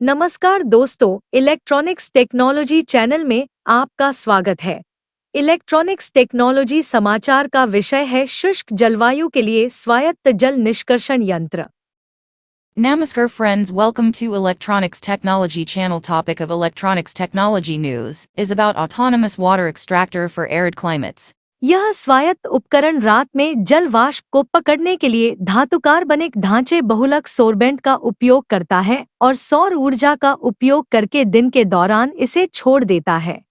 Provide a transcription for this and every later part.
नमस्कार दोस्तों, electronics technology channel में आपका स्वागत है। इलेक्ट्रॉनिक्स टेक्नोलॉजी समाचार का विषय है शुष्क जलवायु के लिए स्वायत्त जल निष्कर्षण यंत्र। Namaskar friends, welcome to Electronics Technology channel. Topic of Electronics Technology news is about autonomous water extractor for arid climates. यह स्वायत्त उपकरण रात में जल वाष्प को पकड़ने के लिए धातुकार्बनिक ढांचे बहुलक सोर्बेंट का उपयोग करता है और सौर ऊर्जा का उपयोग करके दिन के दौरान इसे छोड़ देता है।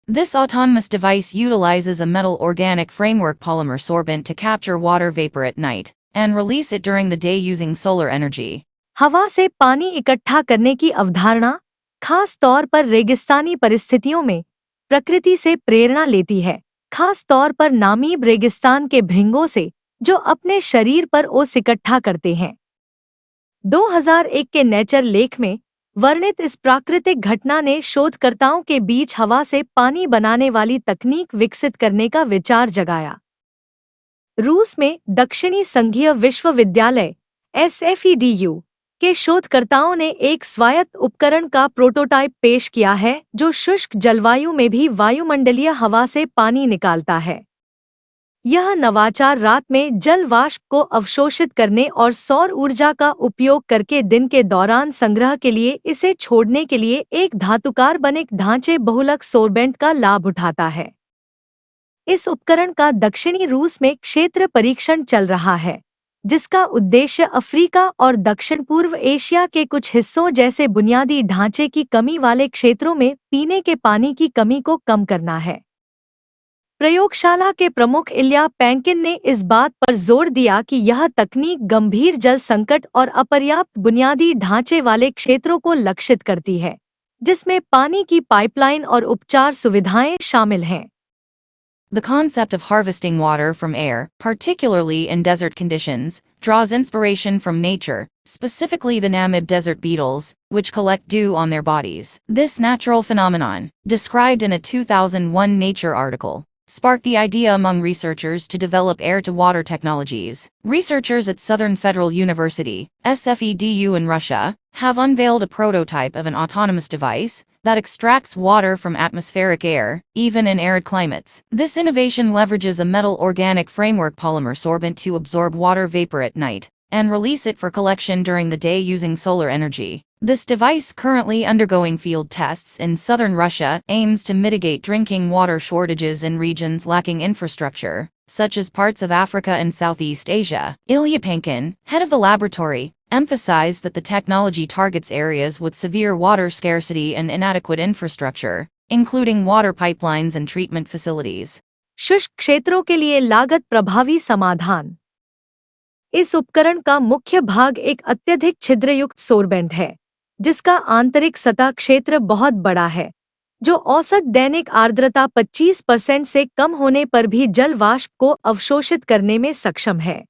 This autonomous device utilizes a metal organic framework polymer sorbent to capture water vapor at night and release it during the day using solar energy. हवा से पानी इकट्ठा करने की अवधारणा खास तौर पर रेगिस्तानी परिस्थितियों में प्रकृति से प्रेरणा लेती है, खास तौर पर नामीब रेगिस्तान के भृंगों से जो अपने शरीर पर ओस इकट्ठा करते हैं। 2001 के नेचर लेख में वर्णित इस प्राकृतिक घटना ने शोधकर्ताओं के बीच हवा से पानी बनाने वाली तकनीक विकसित करने का विचार जगाया। रूस में दक्षिणी संघीय विश्वविद्यालय SFEDU के शोधकर्ताओं ने एक स्वायत्त उपकरण का प्रोटोटाइप पेश किया है जो शुष्क जलवायु में भी वायुमंडलीय हवा से पानी निकालता है। यह नवाचार रात में जल वाष्प को अवशोषित करने और सौर ऊर्जा का उपयोग करके दिन के दौरान संग्रह के लिए इसे छोड़ने के लिए एक धातुकार्बनिक ढांचे बहुलक सोर्बेंट का लाभ उठाता है। इस उपकरण का दक्षिणी रूस में क्षेत्र परीक्षण चल रहा है, जिसका उद्देश्य अफ्रीका और दक्षिण पूर्व एशिया के कुछ हिस्सों जैसे बुनियादी ढांचे की कमी वाले क्षेत्रों में पीने के पानी की कमी को कम करना है। प्रयोगशाला के प्रमुख इल्या पैंकिन ने इस बात पर जोर दिया कि यह तकनीक गंभीर जल संकट और अपर्याप्त बुनियादी ढांचे वाले क्षेत्रों को लक्षित करती है, जिसमें पानी की पाइपलाइन और उपचार सुविधाएं शामिल हैं। The concept of harvesting water from air, particularly in desert conditions, draws inspiration from nature, specifically the Namib desert beetles, which collect dew on their bodies. This natural phenomenon, described in a 2001 Nature article, sparked the idea among researchers to develop air-to-water technologies. Researchers at Southern Federal University, SFEDU in Russia, have unveiled a prototype of an autonomous device that extracts water from atmospheric air, even in arid climates. This innovation leverages a metal organic framework polymer sorbent to absorb water vapor at night and release it for collection during the day using solar energy. This device, currently undergoing field tests in southern Russia, aims to mitigate drinking water shortages in regions lacking infrastructure, such as parts of Africa and Southeast Asia. Ilya Pankin, head of the laboratory, emphasized that the technology targets areas with severe water scarcity and inadequate infrastructure, including water pipelines and treatment facilities. शुष्क क्षेत्रों के लिए लागत प्रभावी समाधान। इस उपकरण का मुख्य भाग एक अत्यधिक छिद्रयुक्त सोर्बेंट है, जिसका आंतरिक सतह क्षेत्र बहुत बड़ा है, जो औसत दैनिक आर्द्रता 25% से कम होने पर भी जल वाष्प को अवशोषित करने में सक्षम है।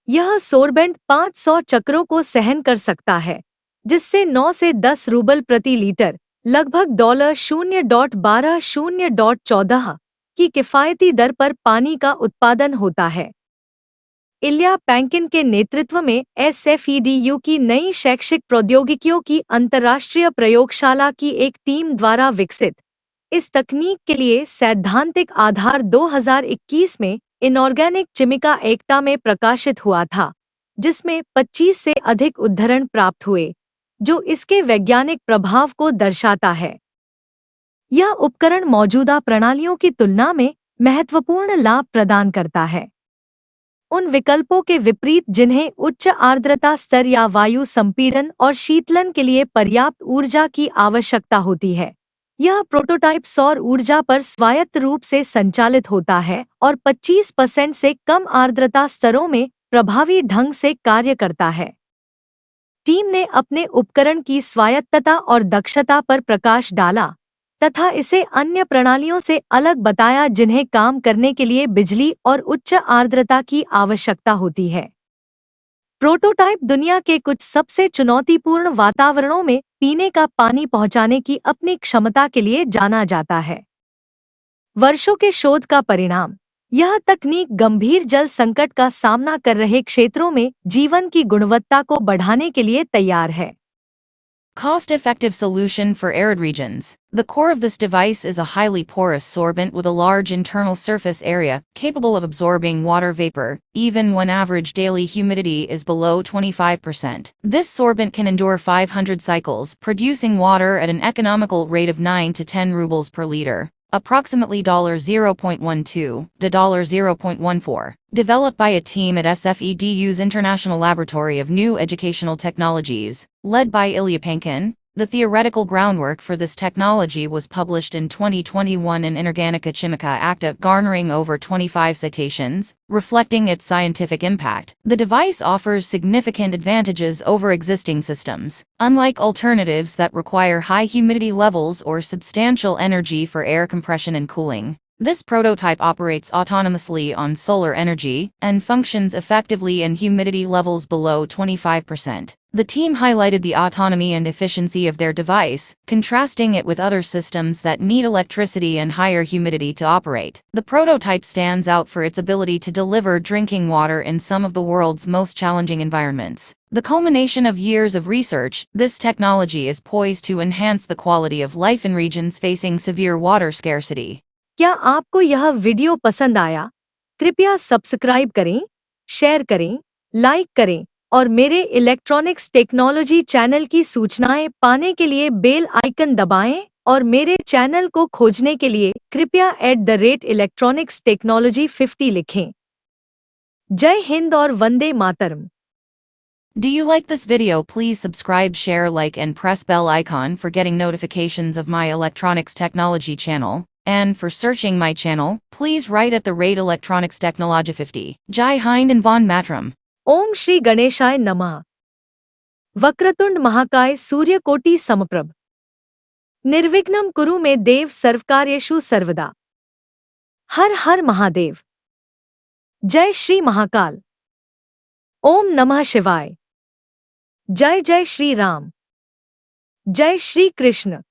यह सोर्बेंट 500 चक्रों को सहन कर सकता है, जिससे 9 से 10 रूबल प्रति लीटर, लगभग $0.12-0.14 की किफायती दर पर पानी का उत्पादन होता है। इल्या पैंकिन के नेतृत्व में SFEDU की नई शैक्षिक प्रौद्योगिकियों की अंतर्राष्ट्रीय प्रयोगशाला की एक टीम द्वारा विकसित इस तकनीक के लिए सैद्धांतिक आधार 2021 में इनऑर्गेनिक चिमिका एक्टा में प्रकाशित हुआ था, जिसमें 25 से अधिक उद्धरण प्राप्त हुए, जो इसके वैज्ञानिक प्रभाव को दर्शाता है। यह उपकरण मौजूदा प्रणालियों की तुलना में महत्वपूर्ण लाभ प्रदान करता है, उन विकल्पों के विपरीत जिन्हें उच्च आर्द्रता स्तर या वायु संपीड़न और शीतलन के लिए पर्याप्त ऊर्जा की आवश्यकता होती है। यह प्रोटोटाइप सौर ऊर्जा पर स्वायत्त रूप से संचालित होता है और 25% से कम आर्द्रता स्तरों में प्रभावी ढंग से कार्य करता है। टीम ने अपने उपकरण की स्वायत्तता और दक्षता पर प्रकाश डाला तथा इसे अन्य प्रणालियों से अलग बताया जिन्हें काम करने के लिए बिजली और उच्च आर्द्रता की आवश्यकता होती है। प्रोटोटाइप दुनिया के कुछ सबसे चुनौतीपूर्ण वातावरणों में पीने का पानी पहुंचाने की अपनी क्षमता के लिए जाना जाता है। वर्षों के शोध का परिणाम, यह तकनीक गंभीर जल संकट का सामना कर रहे क्षेत्रों में जीवन की गुणवत्ता को बढ़ाने के लिए तैयार है। Cost-effective solution for arid regions. The core of this device is a highly porous sorbent with a large internal surface area, capable of absorbing water vapor, even when average daily humidity is below 25%. This sorbent can endure 500 cycles, producing water at an economical rate of 9 to 10 rubles per liter, approximately $0.12 to $0.14. Developed by a team at SFEDU's International Laboratory of New Educational Technologies, led by Ilya Pankin, the theoretical groundwork for this technology was published in 2021 in Inorganica Chimica Acta, garnering over 25 citations, reflecting its scientific impact. The device offers significant advantages over existing systems. Unlike alternatives that require high humidity levels or substantial energy for air compression and cooling, this prototype operates autonomously on solar energy and functions effectively in humidity levels below 25%. The team highlighted the autonomy and efficiency of their device, contrasting it with other systems that need electricity and higher humidity to operate. The prototype stands out for its ability to deliver drinking water in some of the world's most challenging environments. The culmination of years of research, this technology is poised to enhance the quality of life in regions facing severe water scarcity. क्या आपको यह video पसंद आया? कृपया subscribe करें, share करें, like करें और मेरे इलेक्ट्रॉनिक्स टेक्नोलॉजी चैनल की सूचनाएं पाने के लिए बेल आइकन दबाएं और मेरे चैनल को खोजने के लिए कृपया @electronics technology 50 लिखें। जय हिंद और Vande Mataram. Do you like this video? Please subscribe, share, like and press bell icon for getting notifications of my electronics technology channel. And for searching my channel, please write at the rate Electronics Technology 50. Jai Hind and Von Matram. ओम श्री गणेशाय नमः। वक्रतुंड महाकाय सूर्यकोटि समप्रभ निर्विघ्नं कुरु मे देव सर्वकार्येषु सर्वदा। हर हर महादेव। जय श्री महाकाल। ओम नमः शिवाय। जय जय श्री राम। जय श्री कृष्ण।